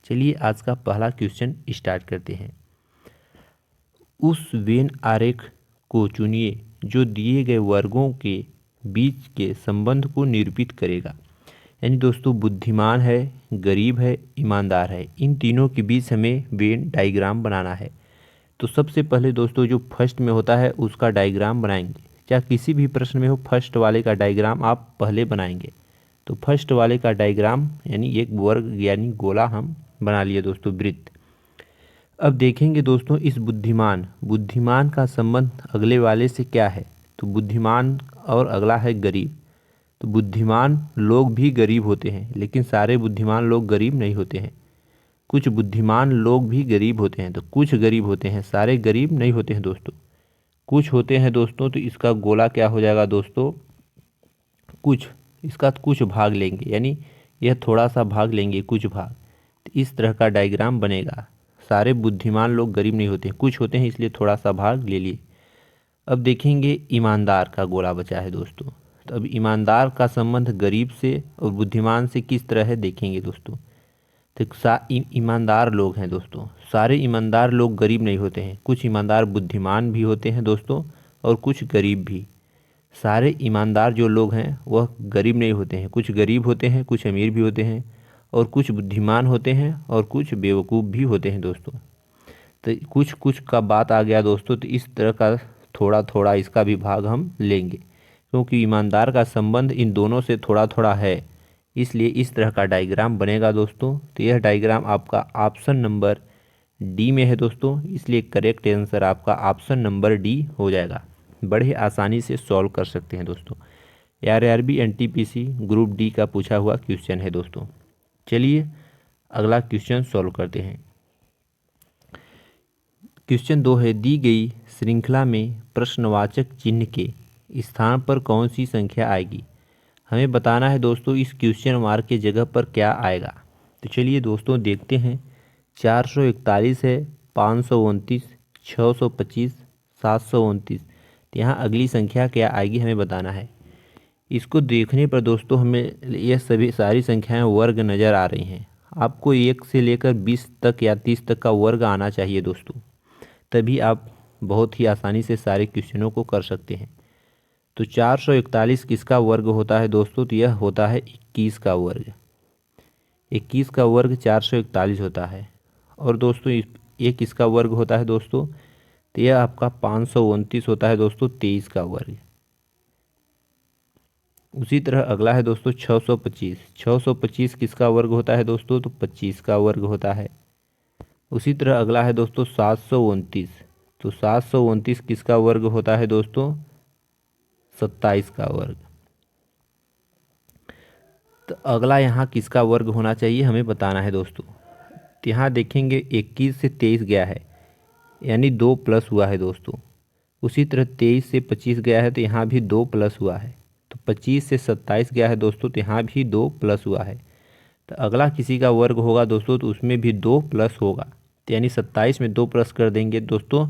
चलिए आज का पहला क्वेश्चन स्टार्ट करते हैं। उस वेन आरेख को चुनिए जो दिए गए वर्गों के बीच के संबंध को निरूपित करेगा। यानी दोस्तों बुद्धिमान है, गरीब है, ईमानदार है, इन तीनों के बीच हमें वेन डायग्राम बनाना है। तो सबसे पहले दोस्तों जो फर्स्ट में होता है उसका डायग्राम बनाएंगे। क्या किसी भी प्रश्न में हो फर्स्ट वाले का डायग्राम आप पहले बनाएंगे। तो फर्स्ट वाले का डायग्राम यानी एक वर्ग यानी गोला हम बना लिए दोस्तों, वृत्त। अब देखेंगे दोस्तों इस बुद्धिमान का संबंध अगले वाले से क्या है। तो बुद्धिमान और अगला है गरीब। तो बुद्धिमान लोग भी गरीब होते हैं, लेकिन सारे बुद्धिमान लोग गरीब नहीं होते हैं। कुछ बुद्धिमान लोग भी गरीब होते हैं, तो कुछ गरीब होते हैं, सारे गरीब नहीं होते हैं दोस्तों, कुछ होते हैं दोस्तों। तो इसका गोला क्या हो जाएगा दोस्तों, कुछ, इसका कुछ भाग लेंगे, यानी यह थोड़ा सा भाग लेंगे, कुछ भाग। तो इस तरह का डायग्राम बनेगा। सारे बुद्धिमान लोग गरीब नहीं होते हैं, कुछ होते हैं, इसलिए थोड़ा सा भाग ले लिए। अब देखेंगे ईमानदार का गोला बचा है दोस्तों। तो अब ईमानदार का संबंध गरीब से और बुद्धिमान से किस तरह है देखेंगे दोस्तों। तो ईमानदार लोग हैं दोस्तों, सारे ईमानदार लोग गरीब नहीं होते हैं, कुछ ईमानदार बुद्धिमान भी होते हैं दोस्तों और कुछ गरीब भी। सारे ईमानदार जो लोग हैं वह गरीब नहीं होते हैं, कुछ गरीब होते हैं, कुछ अमीर भी होते हैं, और कुछ बुद्धिमान होते हैं और कुछ बेवकूफ़ भी होते हैं दोस्तों। तो कुछ कुछ का बात आ गया दोस्तों। तो इस तरह का थोड़ा थोड़ा इसका भी भाग हम लेंगे, क्योंकि ईमानदार का संबंध इन दोनों से थोड़ा थोड़ा है, इसलिए इस तरह का डायग्राम बनेगा दोस्तों। तो यह डायग्राम आपका ऑप्शन नंबर डी में है दोस्तों, इसलिए करेक्ट आंसर आपका ऑप्शन नंबर डी हो जाएगा। बड़े आसानी से सॉल्व कर सकते हैं दोस्तों। आरआरबी एनटीपीसी ग्रुप डी का पूछा हुआ क्वेश्चन है दोस्तों। चलिए अगला क्वेश्चन सॉल्व करते हैं। क्वेश्चन 2 है, दी गई श्रृंखला में प्रश्नवाचक चिन्ह के स्थान पर कौन सी संख्या आएगी। हमें बताना है दोस्तों इस क्वेश्चन मार्क के जगह पर क्या आएगा। तो चलिए दोस्तों देखते हैं। 441 है, 529, 625, 729। तो यहाँ अगली संख्या क्या आएगी हमें बताना है। इसको देखने पर दोस्तों हमें यह सभी सारी संख्याएं वर्ग नज़र आ रही हैं। आपको 1 से लेकर 20 तक या 30 तक का वर्ग आना चाहिए दोस्तों, तभी आप बहुत ही आसानी से सारे क्वेश्चनों को कर सकते हैं। तो 441 किसका वर्ग होता है दोस्तों, तो यह होता है 21 का वर्ग। 21 का वर्ग 441 होता है। और दोस्तों ये किसका वर्ग होता है दोस्तों, तो यह आपका 529 होता है दोस्तों, 23 का वर्ग। उसी तरह अगला है दोस्तों 625। 625 किसका वर्ग होता है दोस्तों, तो 25 का वर्ग होता है। उसी तरह अगला है दोस्तों 729। तो 729 किसका वर्ग होता है दोस्तों, 27 का वर्ग। तो अगला यहाँ किसका वर्ग होना चाहिए हमें बताना है दोस्तों। तो यहाँ देखेंगे 21 से 23 गया है, यानी 2 प्लस हुआ है दोस्तों। उसी तरह 23 से 25 गया है, तो यहाँ भी 2 प्लस हुआ है। तो 25 से 27 गया है दोस्तों, तो यहाँ भी 2 प्लस हुआ है। तो अगला किसी का वर्ग होगा दोस्तों, तो उसमें भी 2 प्लस होगा। तो यानी 27 में 2 प्लस कर देंगे दोस्तों,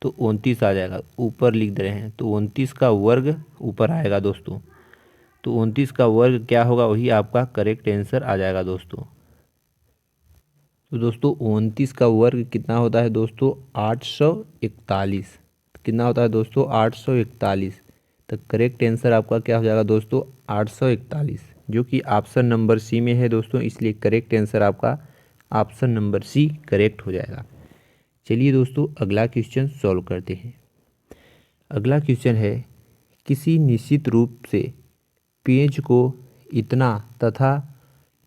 तो 29 आ जाएगा। ऊपर लिख दे रहे हैं, तो 29 का वर्ग ऊपर आएगा दोस्तों। तो 29 का वर्ग क्या होगा, वही आपका करेक्ट आंसर आ जाएगा दोस्तों। तो दोस्तों 29 का वर्ग कितना होता है दोस्तों, 841। कितना होता है दोस्तों, 841। तो करेक्ट आंसर आपका क्या हो जाएगा दोस्तों, 841, जो कि ऑप्शन नंबर सी में है दोस्तों, इसलिए करेक्ट आंसर आपका ऑप्शन नंबर सी करेक्ट हो जाएगा। चलिए दोस्तों अगला क्वेश्चन सॉल्व करते हैं। अगला क्वेश्चन है, किसी निश्चित रूप से पेज को इतना तथा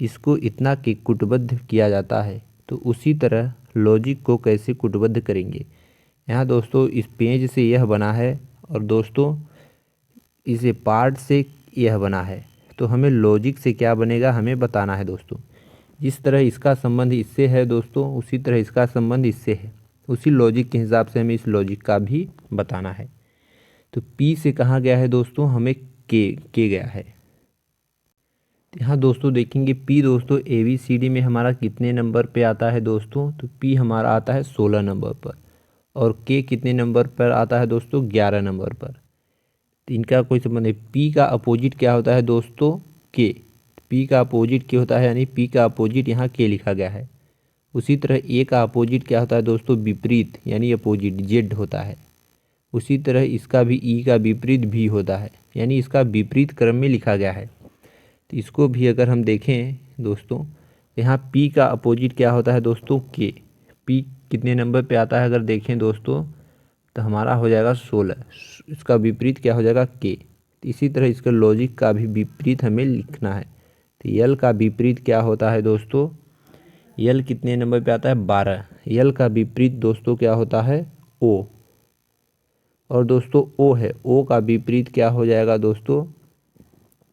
इसको इतना के कूटबद्ध किया जाता है, तो उसी तरह लॉजिक को कैसे कूटबद्ध करेंगे। यहाँ दोस्तों इस पेज से यह बना है और दोस्तों इसे पार्ट से यह बना है, तो हमें लॉजिक से क्या बनेगा हमें बताना है दोस्तों। जिस तरह इसका संबंध इससे है दोस्तों, उसी तरह इसका संबंध इससे है, उसी लॉजिक के हिसाब से हमें इस लॉजिक का भी बताना है। तो पी से कहाँ गया है दोस्तों, हमें के गया है। यहाँ दोस्तों देखेंगे पी दोस्तों ABCD में हमारा कितने नंबर पे आता है दोस्तों, तो पी हमारा आता है 16 नंबर पर, और के कितने नंबर पर आता है दोस्तों, 11 नंबर पर। तो इनका कोई संबंध नहीं। पी का अपोजिट क्या होता है दोस्तों, के। पी का अपोजिट के होता है, यानी पी का अपोजिट यहाँ के लिखा गया है। उसी तरह ए का अपोजिट क्या होता है दोस्तों, विपरीत यानी अपोजिट जेड होता है। उसी तरह इसका भी ई का विपरीत भी होता है, यानी इसका विपरीत क्रम में लिखा गया है। तो इसको भी अगर हम देखें दोस्तों, यहाँ पी का अपोजिट क्या होता है दोस्तों, के। पी कितने नंबर पे आता है अगर देखें दोस्तों, तो हमारा हो जाएगा 16। इसका विपरीत क्या हो जाएगा, के। इसी तरह इसके लॉजिक का भी विपरीत हमें लिखना है। तो यल का विपरीत क्या होता है दोस्तों, यल कितने नंबर पे आता है, 12। यल का विपरीत दोस्तों क्या होता है, ओ। और दोस्तों ओ है, ओ का विपरीत क्या हो जाएगा दोस्तों,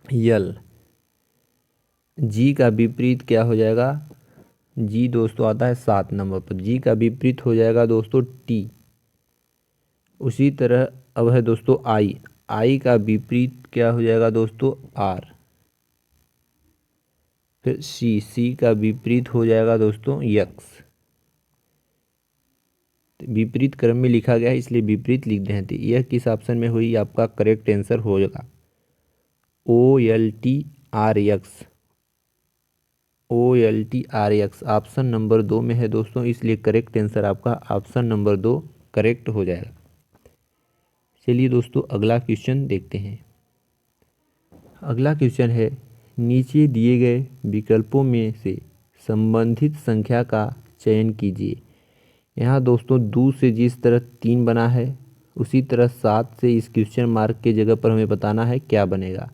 यल। जी का विपरीत क्या हो जाएगा, जी दोस्तों आता है 7 नंबर पर। जी का विपरीत हो जाएगा दोस्तों टी। उसी तरह अब है दोस्तों आई। आई का विपरीत क्या हो जाएगा दोस्तों, आर। फिर सी। सी का विपरीत हो जाएगा दोस्तों यक्स। विपरीत क्रम में लिखा गया है इसलिए विपरीत लिख दें। तो यह किस ऑप्शन में हुई, आपका करेक्ट आंसर हो जाएगा OLTRX। OLTRX ऑप्शन नंबर 2 में है दोस्तों, इसलिए करेक्ट आंसर आपका ऑप्शन नंबर 2 करेक्ट हो जाएगा। चलिए दोस्तों अगला क्वेश्चन देखते हैं। अगला क्वेश्चन है, नीचे दिए गए विकल्पों में से संबंधित संख्या का चयन कीजिए। यहाँ दोस्तों 2 से जिस तरह 3 बना है, उसी तरह 7 से इस क्वेश्चन मार्क के जगह पर हमें बताना है क्या बनेगा।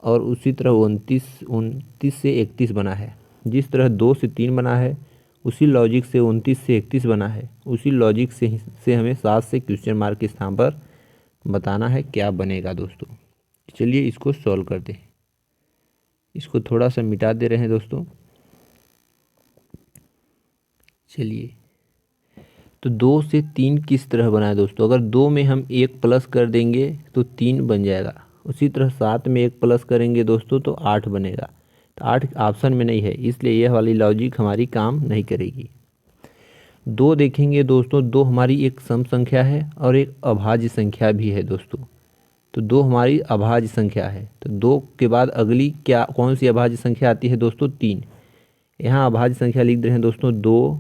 और उसी तरह 29 से 31 बना है। जिस तरह 2 से 3 बना है, उसी लॉजिक से 29 से 31 बना है। उसी लॉजिक से हमें 7 से क्वेश्चन मार्क के स्थान पर बताना है क्या बनेगा दोस्तों। चलिए इसको सॉल्व करते हैं। इसको थोड़ा सा मिटा दे रहे हैं दोस्तों। चलिए, तो 2 से 3 किस तरह बना है दोस्तों, अगर 2 में हम 1 प्लस कर देंगे तो 3 बन जाएगा। उसी तरह 7 में 1 प्लस करेंगे दोस्तों तो 8 बनेगा। तो 8 ऑप्शन में नहीं है, इसलिए यह वाली लॉजिक हमारी काम नहीं करेगी। 2 देखेंगे दोस्तों, 2 हमारी एक सम संख्या है और एक अभाज्य संख्या भी है दोस्तों। तो 2 हमारी अभाज्य संख्या है, तो 2 के बाद अगली क्या कौन सी अभाज्य संख्या आती है दोस्तों, 3। यहाँ अभाज्य संख्या लिख रहे हैं दोस्तों 2,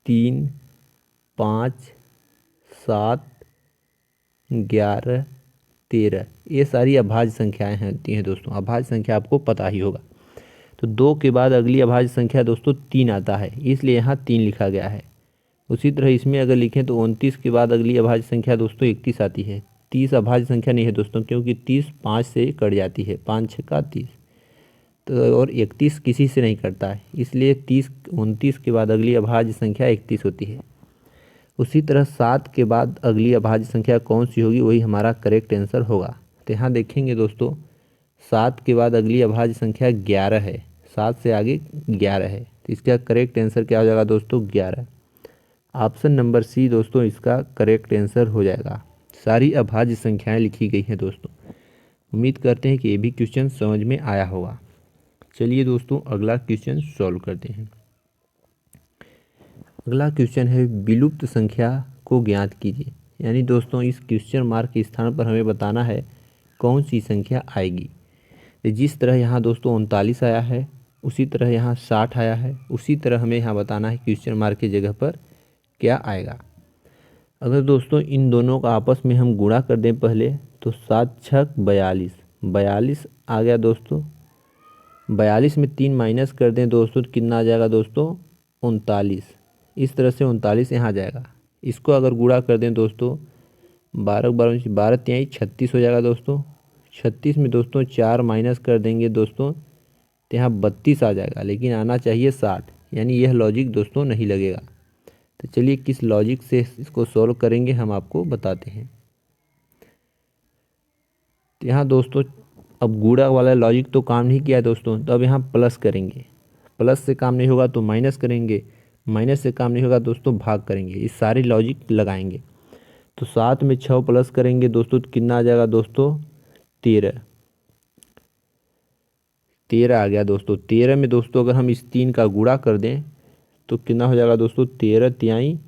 3, 5, 7, 11, 13। ये सारी अभाज्य संख्याएं होती हैं दोस्तों। अभाज्य संख्या आपको पता ही होगा। तो 2 के बाद अगली अभाज्य संख्या दोस्तों 3 आता है, इसलिए यहाँ 3 लिखा गया है। उसी तरह इसमें अगर लिखें तो 29 के बाद अगली अभाज्य संख्या दोस्तों 31 आती है। 30 अभाज्य संख्या नहीं है दोस्तों, क्योंकि 30 5 से कट जाती है, 5 6 का 30। तो और 31 किसी से नहीं कटता है, इसलिए 29 के बाद अगली अभाज्य संख्या 31 होती है। उसी तरह 7 के बाद अगली अभाज्य संख्या कौन सी होगी, वही हमारा करेक्ट आंसर होगा। तो यहाँ देखेंगे दोस्तों, 7 के बाद अगली अभाज्य संख्या 11 है। 7 से आगे 11 है, तो इसका करेक्ट आंसर क्या हो जाएगा दोस्तों, 11। ऑप्शन नंबर सी दोस्तों इसका करेक्ट आंसर हो जाएगा। सारी अभाज्य संख्याएं लिखी गई हैं दोस्तों। उम्मीद करते हैं कि ये भी क्वेश्चन समझ में आया होगा। चलिए दोस्तों अगला क्वेश्चन सॉल्व करते हैं। अगला क्वेश्चन है, विलुप्त संख्या को ज्ञात कीजिए। यानी दोस्तों इस क्वेश्चन मार्क के स्थान पर हमें बताना है कौन सी संख्या आएगी। तो जिस तरह यहाँ दोस्तों 39 आया है, उसी तरह यहाँ 60 आया है, उसी तरह हमें यहाँ बताना है क्वेश्चन मार्क की जगह पर क्या आएगा। अगर दोस्तों इन दोनों का आपस में हम गुणा कर दें पहले, तो 7 छक 42, 42 आ गया दोस्तों। 42 में 3 माइनस कर दें दोस्तों तो कितना आ जाएगा दोस्तों, 39। इस तरह से 39 यहाँ आ जाएगा। इसको अगर गुणा कर दें दोस्तों, 12 12 तिहाई 36 हो जाएगा दोस्तों। 36 में दोस्तों 4 माइनस कर देंगे दोस्तों तो यहाँ 32 आ जाएगा, लेकिन आना चाहिए 60, यानी यह लॉजिक दोस्तों नहीं लगेगा। तो चलिए किस लॉजिक से इसको सॉल्व करेंगे हम आपको बताते हैं। तो यहाँ दोस्तों अब गुणा वाला लॉजिक तो काम नहीं किया है दोस्तों, तो अब यहाँ प्लस करेंगे। प्लस से काम नहीं होगा तो माइनस करेंगे, माइनस से काम नहीं होगा दोस्तों भाग करेंगे। इस सारी लॉजिक लगाएंगे। तो 7 में 6 प्लस करेंगे दोस्तों तो कितना आ जाएगा दोस्तों, 13। 13 आ गया दोस्तों। 13 में दोस्तों अगर हम इस 3 का गुणा कर दें तो कितना हो जाएगा दोस्तों, 13 तिहाई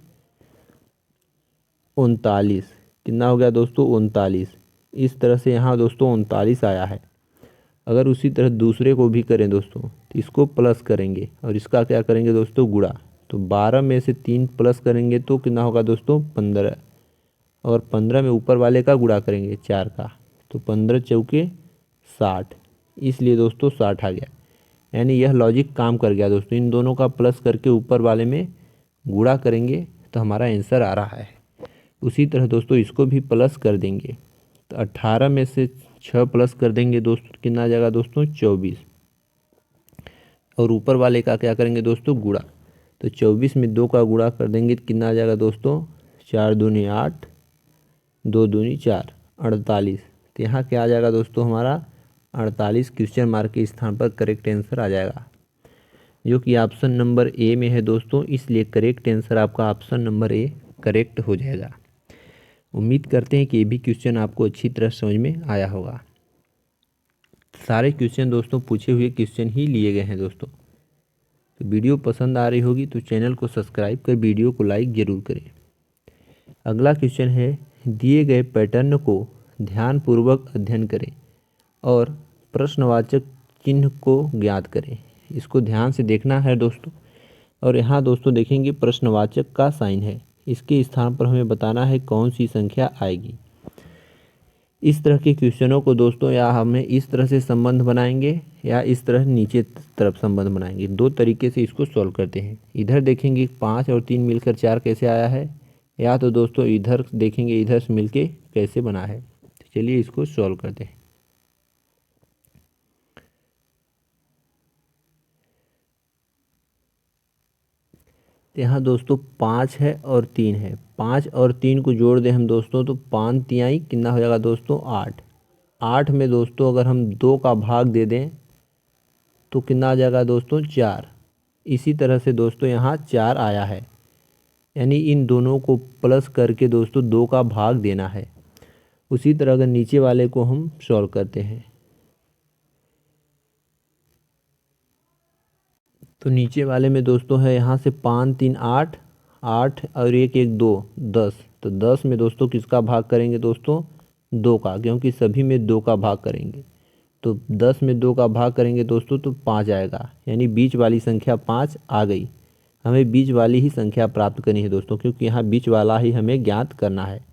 39। कितना हो गया दोस्तों, 39। इस तरह से यहाँ दोस्तों 39 आया है। अगर उसी तरह दूसरे को भी करें दोस्तों तो इसको प्लस करेंगे और इसका क्या करेंगे दोस्तों, गुणा। तो 12 में से 3 प्लस करेंगे तो कितना होगा दोस्तों 15, और 15 में ऊपर वाले का गुणा करेंगे 4 का, तो 15 चौके 60, इसलिए दोस्तों 60 आ गया। यानी यह लॉजिक काम कर गया दोस्तों। इन दोनों का प्लस करके ऊपर वाले में गुणा करेंगे तो हमारा आंसर आ रहा है। उसी तरह दोस्तों इसको भी प्लस कर देंगे, तो 18 में से 6 प्लस कर देंगे दोस्तों, कितना आ जाएगा दोस्तों 24, और ऊपर वाले का क्या करेंगे दोस्तों गुणा, तो 24 में 2 का गुणा कर देंगे तो कितना आ जाएगा दोस्तों 4 दूनी 8, 2 दूनी 4, 48। तो यहाँ क्या आ जाएगा दोस्तों हमारा 48 क्वेश्चन मार्क के स्थान पर करेक्ट आंसर आ जाएगा, जो कि ऑप्शन नंबर ए में है दोस्तों। इसलिए करेक्ट आंसर आपका ऑप्शन नंबर ए करेक्ट हो जाएगा। उम्मीद करते हैं कि ये भी क्वेश्चन आपको अच्छी तरह समझ में आया होगा। सारे क्वेश्चन दोस्तों पूछे हुए क्वेश्चन ही लिए गए हैं दोस्तों। तो वीडियो पसंद आ रही होगी तो चैनल को सब्सक्राइब कर वीडियो को लाइक ज़रूर करें। अगला क्वेश्चन है, दिए गए पैटर्न को ध्यानपूर्वक अध्ययन करें और प्रश्नवाचक चिन्ह को ज्ञात करें। इसको ध्यान से देखना है दोस्तों, और यहाँ दोस्तों देखेंगे प्रश्नवाचक का साइन है, इसके स्थान पर हमें बताना है कौन सी संख्या आएगी। इस तरह के क्वेश्चनों को दोस्तों या हमें इस तरह से संबंध बनाएंगे या इस तरह नीचे तरफ संबंध बनाएंगे। दो तरीके से इसको सॉल्व करते हैं। इधर देखेंगे 5 और 3 मिलकर 4 कैसे आया है, या तो दोस्तों इधर देखेंगे इधर से मिलके कैसे बना है। तो चलिए इसको सॉल्व करते हैं। तो यहाँ दोस्तों 5 है और 3 है, 5 और 3 को जोड़ दें हम दोस्तों तो 5 तिहाई कितना हो जाएगा दोस्तों 8। 8 में दोस्तों अगर हम 2 का भाग दे दें तो कितना आ जाएगा दोस्तों 4। इसी तरह से दोस्तों यहाँ 4 आया है, यानी इन दोनों को प्लस करके दोस्तों 2 का भाग देना है। उसी तरह अगर नीचे वाले को हम सॉल्व करते हैं तो नीचे वाले में दोस्तों है यहाँ से 5 3 8, 8 और 1 1 2 10। तो 10 में दोस्तों किसका भाग करेंगे दोस्तों 2 का, क्योंकि सभी में 2 का भाग करेंगे। तो 10 में 2 का भाग करेंगे दोस्तों तो 5 आएगा, यानी बीच वाली संख्या 5 आ गई। हमें बीच वाली ही संख्या प्राप्त करनी है दोस्तों, क्योंकि यहाँ बीच वाला ही हमें ज्ञात करना है।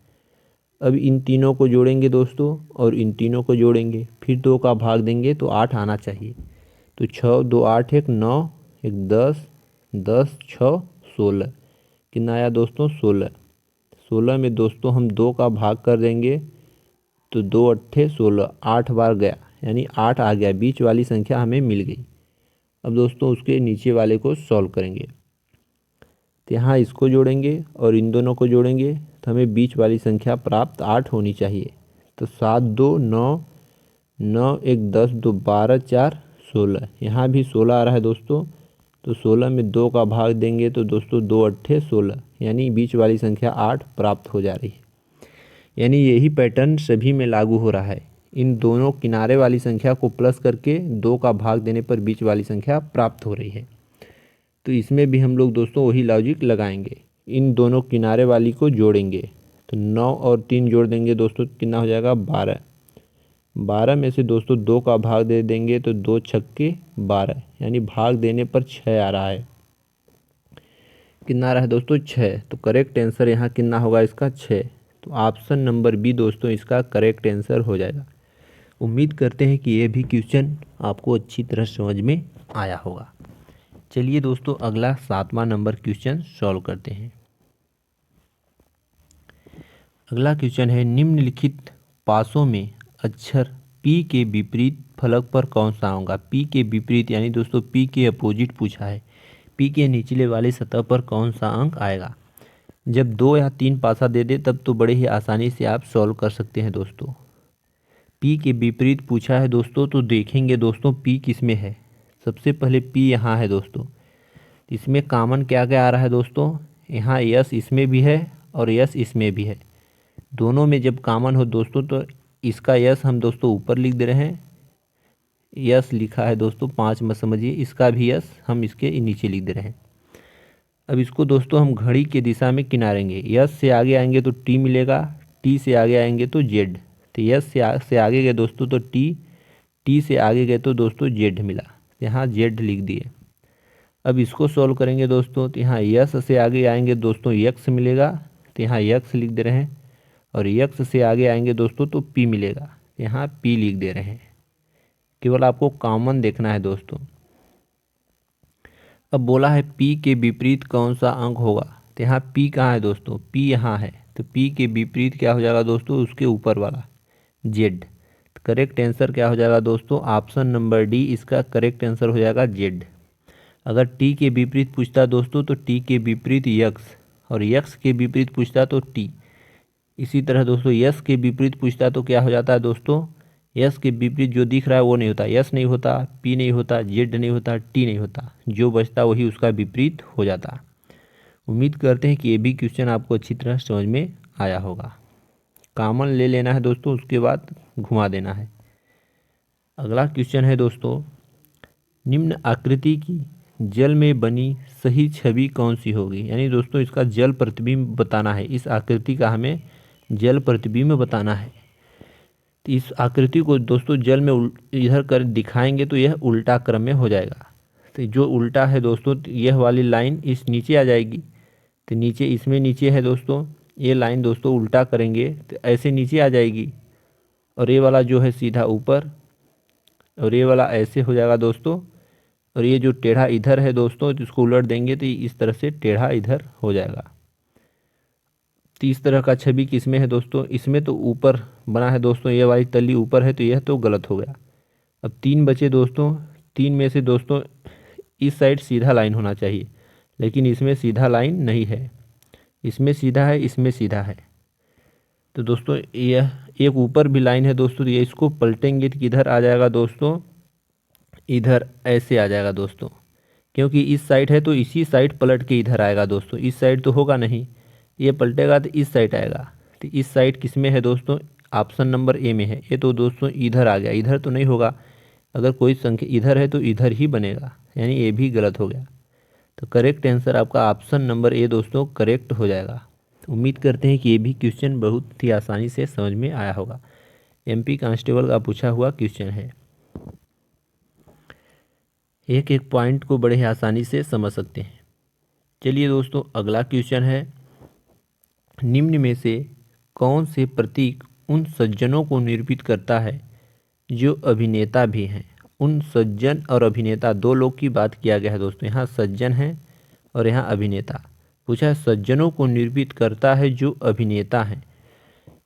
अब इन तीनों को जोड़ेंगे दोस्तों और इन तीनों को जोड़ेंगे, फिर 2 का भाग देंगे तो 8 आना चाहिए। तो 6 2 8 1 9 1 10, 10 6 16, कितना आया दोस्तों 16। 16 में दोस्तों हम 2 का भाग कर देंगे तो 2 अट्ठे 16, 8 बार गया यानी 8 आ गया, बीच वाली संख्या हमें मिल गई। अब दोस्तों उसके नीचे वाले को सॉल्व करेंगे, तो यहाँ इसको जोड़ेंगे और इन दोनों को जोड़ेंगे तो हमें बीच वाली संख्या प्राप्त 8 होनी चाहिए। तो 7 2 9, 9 1 10 2 12 4 16, यहाँ भी 16 आ रहा है दोस्तों। तो 16 में 2 का भाग देंगे तो दोस्तों 2 अट्ठे 16, यानी बीच वाली संख्या 8 प्राप्त हो जा रही है। यानी यही पैटर्न सभी में लागू हो रहा है। इन दोनों किनारे वाली संख्या को प्लस करके 2 का भाग देने पर बीच वाली संख्या प्राप्त हो रही है। तो इसमें भी हम लोग दोस्तों वही लॉजिक लगाएंगे, इन दोनों किनारे वाली को जोड़ेंगे। तो 9 और 3 जोड़ देंगे दोस्तों, कितना हो जाएगा 12। 12 में से दोस्तों 2 का भाग दे देंगे तो 2 छक्के 12, यानी भाग देने पर 6 आ रहा है। कितना आ रहा है दोस्तों 6। तो करेक्ट आंसर यहाँ कितना होगा इसका 6। तो ऑप्शन नंबर बी दोस्तों इसका करेक्ट आंसर हो जाएगा। उम्मीद करते हैं कि ये भी क्वेश्चन आपको अच्छी तरह समझ में आया होगा। चलिए दोस्तों अगला 7वां नंबर क्वेश्चन सॉल्व करते हैं। अगला क्वेश्चन है, निम्नलिखित पासों में अक्षर P के विपरीत फलक पर कौन सा होगा। P के विपरीत यानी दोस्तों P के अपोजिट पूछा है। P के निचले वाले सतह पर कौन सा अंक आएगा। जब 2 या 3 पासा दे दे तब तो बड़े ही आसानी से आप सॉल्व कर सकते हैं दोस्तों। P के विपरीत पूछा है दोस्तों, तो देखेंगे दोस्तों P किस में है। सबसे पहले P यहाँ है दोस्तों, इसमें कॉमन क्या क्या आ रहा है दोस्तों, यहाँ यस इसमें भी है और यस इसमें भी है। दोनों में जब कॉमन हो दोस्तों तो इसका यस हम दोस्तों ऊपर लिख दे रहे हैं, यस लिखा है दोस्तों 5 मत समझिए, इसका भी यस हम इसके नीचे लिख दे रहे हैं। अब इसको दोस्तों हम घड़ी के दिशा में किनारेंगे। यस से आगे आएंगे तो टी मिलेगा, टी से आगे आएंगे तो जेड। तो यस से आगे गए दोस्तों तो टी, टी से आगे गए तो दोस्तों जेड मिला, यहाँ जेड लिख दिए। अब इसको सॉल्व करेंगे दोस्तों, तो यहाँ यस से आगे आएंगे दोस्तों यक्स मिलेगा, तो यहाँ यक्स लिख दे रहे हैं, और यक्स से आगे आएंगे दोस्तों तो पी मिलेगा, यहाँ पी लिख दे रहे हैं। केवल आपको कॉमन देखना है दोस्तों। अब बोला है पी के विपरीत कौन सा अंक होगा, तो यहाँ पी कहाँ है दोस्तों, पी यहाँ है, तो पी के विपरीत क्या हो जाएगा दोस्तों, उसके ऊपर वाला जेड। करेक्ट आंसर क्या हो जाएगा दोस्तों, ऑप्शन नंबर डी इसका करेक्ट आंसर हो जाएगा जेड। अगर टी के विपरीत पूछता दोस्तों तो टी के विपरीत यक्स, और यक्स के विपरीत पूछता तो टी। इसी तरह दोस्तों यस के विपरीत पूछता तो क्या हो जाता है दोस्तों, यस के विपरीत जो दिख रहा है वो नहीं होता, यस नहीं होता, पी नहीं होता, जेड नहीं होता, टी नहीं होता, जो बचता वही उसका विपरीत हो जाता। उम्मीद करते हैं कि ये भी क्वेश्चन आपको अच्छी तरह समझ में आया होगा। कॉमन ले लेना है दोस्तों, उसके बाद घुमा देना है। अगला क्वेश्चन है दोस्तों, निम्न आकृति की जल में बनी सही छवि कौन सी होगी, यानी दोस्तों इसका जल प्रतिबिंब बताना है, इस आकृति का हमें जल प्रतिबिंब बताना है। तो इस आकृति को दोस्तों जल में इधर कर दिखाएंगे तो यह उल्टा क्रम में हो जाएगा। तो जो उल्टा है दोस्तों, यह वाली लाइन इस नीचे आ जाएगी, तो नीचे इसमें नीचे है दोस्तों, ये लाइन दोस्तों उल्टा करेंगे तो ऐसे नीचे आ जाएगी, और ये वाला जो है सीधा ऊपर, और ये वाला ऐसे हो जाएगा दोस्तों, और ये जो टेढ़ा इधर है दोस्तों जिसको उलट देंगे तो इस तरह से टेढ़ा इधर हो जाएगा। तो इस तरह का छवि किसमें है दोस्तों, इसमें तो ऊपर बना है दोस्तों, ये वाली तली ऊपर है तो यह तो गलत हो गया। अब तीन बचे दोस्तों, तीन में से दोस्तों इस साइड सीधा लाइन होना चाहिए, लेकिन इसमें सीधा लाइन नहीं है, इसमें सीधा है, इसमें सीधा है। तो दोस्तों यह एक ऊपर भी लाइन है दोस्तों, ये इसको पलटेंगे तो किधर आ जाएगा दोस्तों, इधर ऐसे आ जाएगा दोस्तों, क्योंकि इस साइड है तो इसी साइड पलट के इधर आएगा दोस्तों, इस साइड तो होगा नहीं, ये पलटेगा तो इस साइड आएगा। तो इस साइड किस में है दोस्तों, ऑप्शन नंबर ए में है। ये तो दोस्तों इधर आ गया, इधर तो नहीं होगा, अगर कोई संख्या इधर है तो इधर ही बनेगा, यानी ये भी गलत हो गया। तो करेक्ट आंसर आपका ऑप्शन नंबर ए दोस्तों करेक्ट हो जाएगा। उम्मीद करते हैं कि ये भी क्वेश्चन बहुत ही आसानी से समझ में आया होगा। एमपी कांस्टेबल का पूछा हुआ क्वेश्चन है, एक एक पॉइंट को बड़े ही आसानी से समझ सकते हैं। चलिए दोस्तों अगला क्वेश्चन है, निम्न में से कौन से प्रतीक उन सज्जनों को निरूपित करता है जो अभिनेता भी हैं। उन सज्जन और अभिनेता दो लोग की बात किया गया है दोस्तों, यहाँ सज्जन है और यहाँ अभिनेता। पूछा है सज्जनों को निरूपित करता है जो अभिनेता हैं।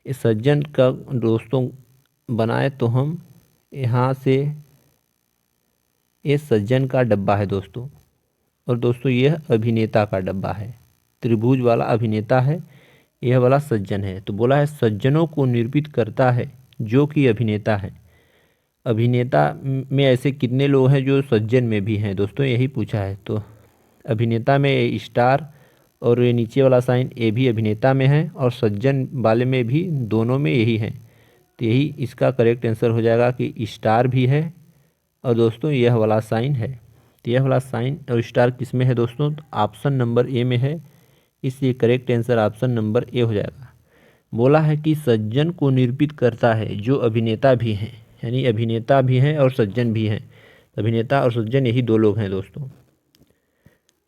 इस सज्जन का दोस्तों बनाए तो हम यहाँ से, ये सज्जन का डब्बा है दोस्तों, और दोस्तों यह अभिनेता का डब्बा है, त्रिभुज वाला अभिनेता है, यह वाला सज्जन है। तो बोला है सज्जनों को निरूपित करता है जो कि अभिनेता है। अभिनेता में ऐसे कितने लोग हैं जो सज्जन में भी हैं दोस्तों, यही पूछा है। तो अभिनेता में ये स्टार और ये नीचे वाला साइन ये भी अभिनेता में है, और सज्जन वाले में भी, दोनों में यही है। तो यही इसका करेक्ट आंसर हो जाएगा कि स्टार भी है और दोस्तों यह वाला साइन है। तो यह वाला साइन और स्टार किस में है दोस्तों, तो ऑप्शन नंबर ए में है, इसलिए correct answer option number A हो जाएगा। बोला है कि सज्जन को निरूपित करता है जो अभिनेता भी हैं, यानी अभिनेता भी हैं और सज्जन भी हैं। अभिनेता और सज्जन यही दो लोग हैं दोस्तों।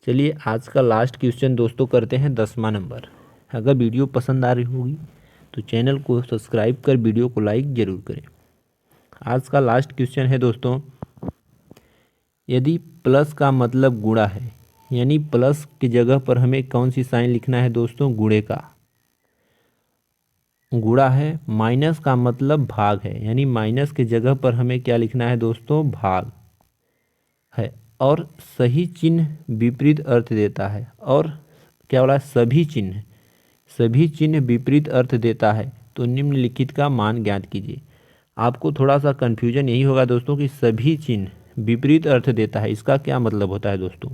चलिए आज का लास्ट क्वेश्चन दोस्तों करते हैं 10वां नंबर। अगर वीडियो पसंद आ रही होगी तो चैनल को सब्सक्राइब कर वीडियो को लाइक ज़रूर करें। आज का लास्ट क्वेश्चन है दोस्तों, यदि प्लस का मतलब गुणा है, यानी प्लस की जगह पर हमें कौन सी साइन लिखना है दोस्तों, गुणे का गुणा है। माइनस का मतलब भाग है, यानी माइनस की जगह पर हमें क्या लिखना है दोस्तों, भाग है। और सही चिन्ह विपरीत अर्थ देता है, और क्या बोला, सभी चिन्ह विपरीत अर्थ देता है तो निम्नलिखित का मान ज्ञात कीजिए। आपको थोड़ा सा कन्फ्यूजन यही होगा दोस्तों कि सभी चिन्ह विपरीत अर्थ देता है, इसका क्या मतलब होता है दोस्तों।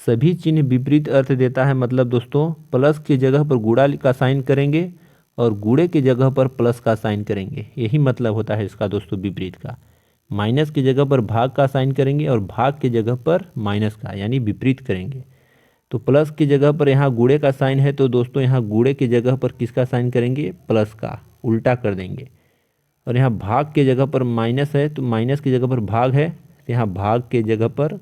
सभी चिन्ह विपरीत अर्थ देता है मतलब दोस्तों प्लस की जगह पर गुणा का साइन करेंगे और गुणे की जगह पर प्लस का साइन करेंगे, यही मतलब होता है इसका दोस्तों विपरीत का। माइनस की जगह पर भाग का साइन करेंगे और भाग की जगह पर माइनस का, यानी विपरीत करेंगे। तो प्लस की जगह पर यहाँ गुणे का साइन है तो दोस्तों यहाँ गुणे की जगह पर किसका साइन करेंगे, प्लस का, उल्टा कर देंगे। और यहाँ भाग के जगह पर माइनस है तो माइनस की जगह पर भाग है, तो यहाँ भाग के जगह पर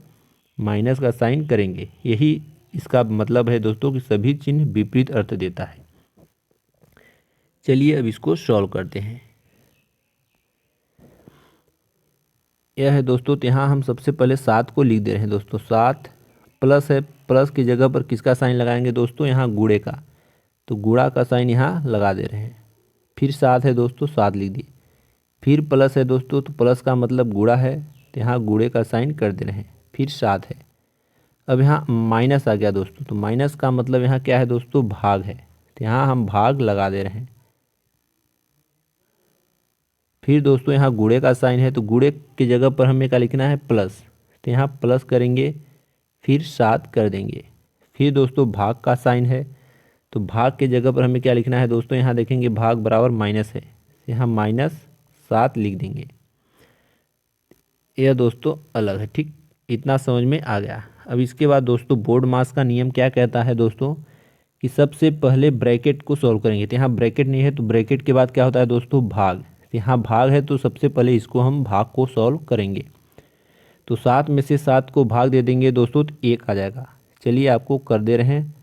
माइनस का साइन करेंगे। यही इसका मतलब है दोस्तों कि सभी चिन्ह विपरीत अर्थ देता है। चलिए अब इसको सॉल्व करते हैं। यह है दोस्तों, तो यहाँ हम सबसे पहले 7 को लिख दे रहे हैं दोस्तों। 7 प्लस है, प्लस की जगह पर किसका साइन लगाएंगे दोस्तों, यहाँ गुणे का, तो गुणा का साइन यहाँ लगा दे रहे हैं। फिर 7 है दोस्तों, 7 लिख दिए। फिर प्लस है दोस्तों, तो प्लस का मतलब गुणा है, तो यहाँ गुणे का साइन कर दे रहे हैं। फिर 7 है। अब यहाँ माइनस आ गया दोस्तों, तो माइनस का मतलब यहाँ क्या है दोस्तों, भाग है, तो यहाँ हम भाग लगा दे रहे हैं। फिर दोस्तों यहाँ गुणे का साइन है, तो गुणे की जगह पर हमें क्या लिखना है, प्लस, तो यहाँ प्लस करेंगे, फिर 7 कर देंगे। फिर दोस्तों भाग का साइन है, तो भाग की जगह पर हमें क्या लिखना है दोस्तों, यहाँ देखेंगे भाग बराबर माइनस है, यहाँ -7 लिख देंगे। यह दोस्तों अलग है, ठीक, इतना समझ में आ गया। अब इसके बाद दोस्तों बोर्ड मास का नियम क्या कहता है दोस्तों, कि सबसे पहले ब्रैकेट को सॉल्व करेंगे। तो यहाँ ब्रैकेट नहीं है, तो ब्रैकेट के बाद क्या होता है दोस्तों, भाग। यहाँ भाग है, तो सबसे पहले इसको हम भाग को सॉल्व करेंगे। तो 7 में से 7 को भाग दे देंगे दोस्तों, तो 1 आ जाएगा। चलिए आपको कर दे रहे हैं।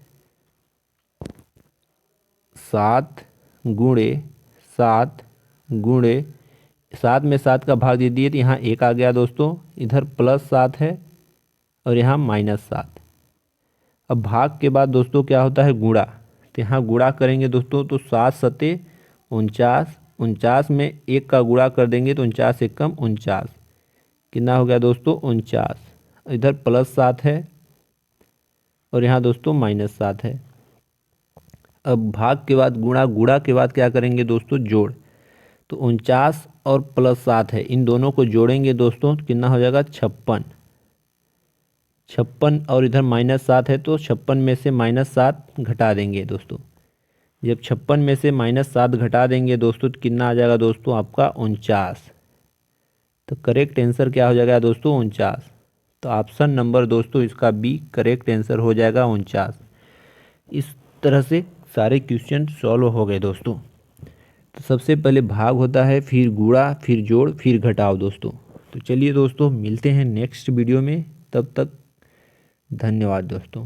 7 गुणे 7 गुणे 7 में 7 का भाग दे दिए, तो यहाँ 1 आ गया दोस्तों। इधर +7 है और यहाँ -7। अब भाग के बाद दोस्तों क्या होता है, गुणा, तो यहाँ गुणा करेंगे दोस्तों, तो 7 सते 49, 49 में 1 का गुणा कर देंगे, तो 49 एक कम 49, कितना हो गया दोस्तों, 49। इधर +7 है और यहाँ दोस्तों -7 है। अब भाग के बाद गुणा, गुणा के बाद क्या करेंगे दोस्तों, जोड़, तो 49 और +7 है, इन दोनों को जोड़ेंगे दोस्तों, तो कितना हो जाएगा, 56। 56 और इधर -7 है, तो 56 में से -7 घटा देंगे दोस्तों। जब 56 में से -7 घटा देंगे दोस्तों, तो कितना आ जाएगा दोस्तों, आपका 49। तो करेक्ट आंसर क्या हो जाएगा दोस्तों, 49। तो ऑप्शन नंबर दोस्तों इसका बी करेक्ट आंसर हो जाएगा, 49। इस तरह से सारे क्वेश्चन सॉल्व हो गए दोस्तों। तो सबसे पहले भाग होता है, फिर गुणा, फिर जोड़, फिर घटाव दोस्तों। तो चलिए दोस्तों मिलते हैं नेक्स्ट वीडियो में, तब तक धन्यवाद दोस्तों।